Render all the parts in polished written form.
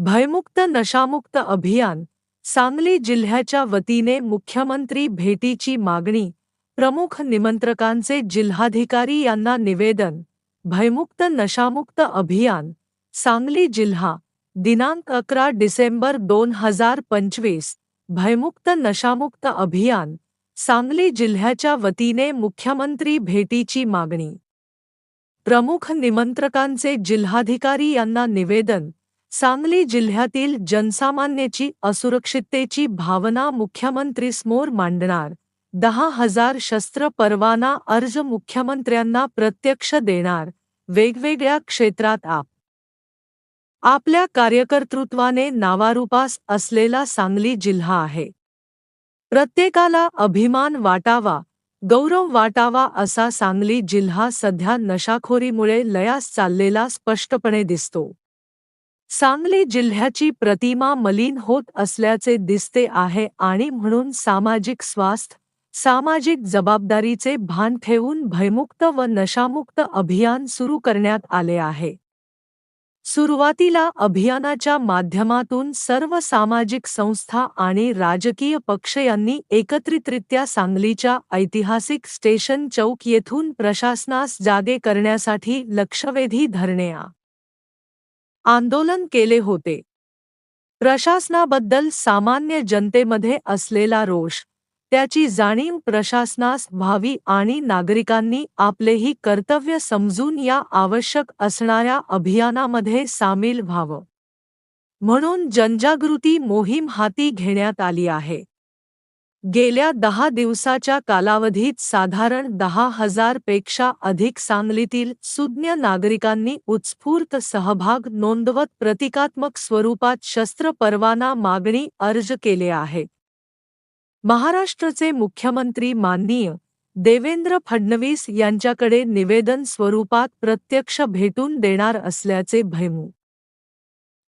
भयमुक्त नशामुक्त अभियान सांगली जिल्ह्याच्या वतीने मुख्यमंत्री भेटीची मागणी प्रमुख निमंत्रकांचे जिल्हाधिकारी यांना निवेदन भयमुक्त नशामुक्त अभियान सांगली जिल्हा दिनांक 11 डिसेंबर 2025 भयमुक्त नशामुक्त अभियान सांगली जिल्ह्याच्या वतीने मुख्यमंत्री भेटीची मागणी प्रमुख निमंत्रकांचे जिल्हाधिकारी यांना निवेदन सांगली जिल्ह्यातील जनसामान्याची असुरक्षिततेची भावना मुख्यमंत्रीसमोर मांडणार 10,000 शस्त्र परवाना अर्ज मुख्यमंत्र्यांना प्रत्यक्ष देणार वेगवेगळ्या क्षेत्रात आपल्या कार्यकर्तृत्वाने नावारूपास असलेला सांगली जिल्हा आहे. प्रत्येकाला अभिमान वाटावा गौरव वाटावा असा सांगली जिल्हा सध्या नशाखोरीमुळे लयास चाललेला स्पष्टपणे दिसतो. सांगली जिल्ह्याची प्रतिमा मलिन होत असल्याचे दिसते आहे आणि म्हणून सामाजिक स्वास्थ्य सामाजिक जबाबदारीचे भान ठेवून भयमुक्त व नशामुक्त अभियान सुरू करण्यात आले आहे. सुरुवातीला अभियानाच्या माध्यमातून सर्व सामाजिक संस्था आणि राजकीय पक्ष यांनी एकत्रितरित्या सांगलीच्या ऐतिहासिक स्टेशन चौक येथून प्रशासनास जागे करण्यासाठी लक्षवेधी धरणे आंदोलन केले होते. प्रशासनाबद्दल सामान्य जनतेमध्ये असलेला रोष त्याची जाणीव प्रशासनास व्हावी आणि नागरिकांनी आपलेही कर्तव्य समजून या आवश्यक असणाऱ्या अभियानामध्ये सामील व्हावं म्हणून जनजागृती मोहीम हाती घेण्यात आली आहे. गेल्या 10 दिवसाच्या कालावधीत साधारण 10,000 पेक्षा अधिक सांगलीतील सुज्ञ नागरिकांनी उत्स्फूर्त सहभाग नोंदवत प्रतिकात्मक स्वरूपात शस्त्र परवाना मागणी अर्ज केले आहेत. महाराष्ट्राचे मुख्यमंत्री माननीय देवेंद्र फडणवीस यांच्याकडे निवेदन स्वरूपात प्रत्यक्ष भेटून देणार असल्याचे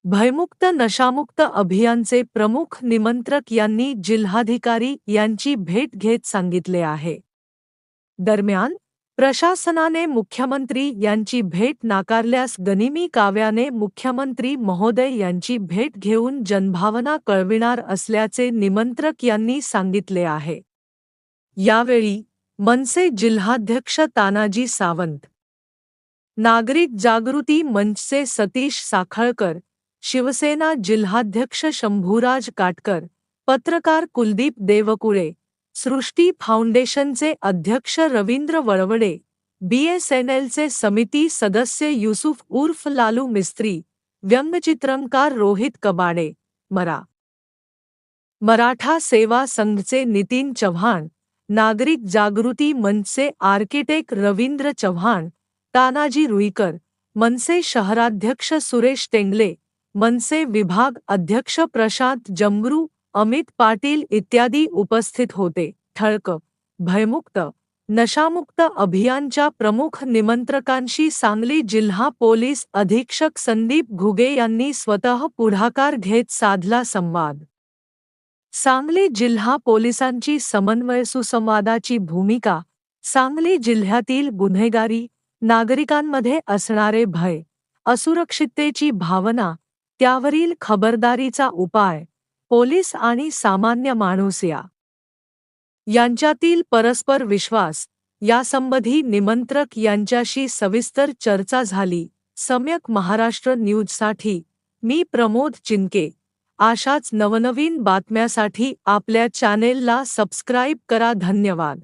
भयमुक्त नशामुक्त अभियानचे प्रमुख निमंत्रक यांनी जिल्हाधिकारी यांची भेट घेत सांगितले आहे. दरम्यान प्रशासनाने मुख्यमंत्री यांची भेट नाकारल्यास गनिमी काव्याने मुख्यमंत्री महोदय यांची भेट घेऊन जनभावना कळविणार असल्याचे निमंत्रक यांनी सांगितले आहे. यावेळी मनसे जिल्हाध्यक्ष तानाजी सावंत, नागरिक जागृती मंचचे सतीश साखळकर, शिवसेना जिल्हाध्यक्ष शंभूराज काटकर, पत्रकार कुलदीप देवकुळे, सृष्टी फाउंडेशनचे अध्यक्ष रवींद्र वळवडे, BSNLचे समिती सदस्य युसुफ उर्फ लालू मिस्त्री, व्यंगचित्रकार रोहित कबाडे, मराठा सेवा संघचे नितीन चव्हाण, नागरिक जागृती मंचचे आर्किटेक्ट रवींद्र चव्हाण, तानाजी रुईकर, मनसे शहराध्यक्ष सुरेश टेंगले, मनसे विभाग अध्यक्ष प्रशांत जमगरू, अमित पाटील इत्यादी उपस्थित होते. ठळक भयमुक्त नशामुक्त अभियानच्या प्रमुख निमंत्रकांशी सांगली जिल्हा पोलीस अधीक्षक संदीप घुगे यांनी स्वतः पुढाकार घेत साधला संवाद. सांगली जिल्हा पोलिसांची समन्वय सुसंवादाची भूमिका सांगली जिल्ह्यातील गुन्हेगारी नागरिकांमध्ये असणारे भय असुरक्षिततेची भावना त्यावरील खबरदारीचा उपाय पोलीस आणि सामान्य माणूस यांच्यातील परस्पर विश्वास यासंबंधी निमंत्रक यांच्याशी सविस्तर चर्चा झाली. सम्यक महाराष्ट्र न्यूजसाठी मी प्रमोद चिनके. अशाच नवनवीन बातम्यासाठी आपल्या चॅनेलला सबस्क्राईब करा. धन्यवाद.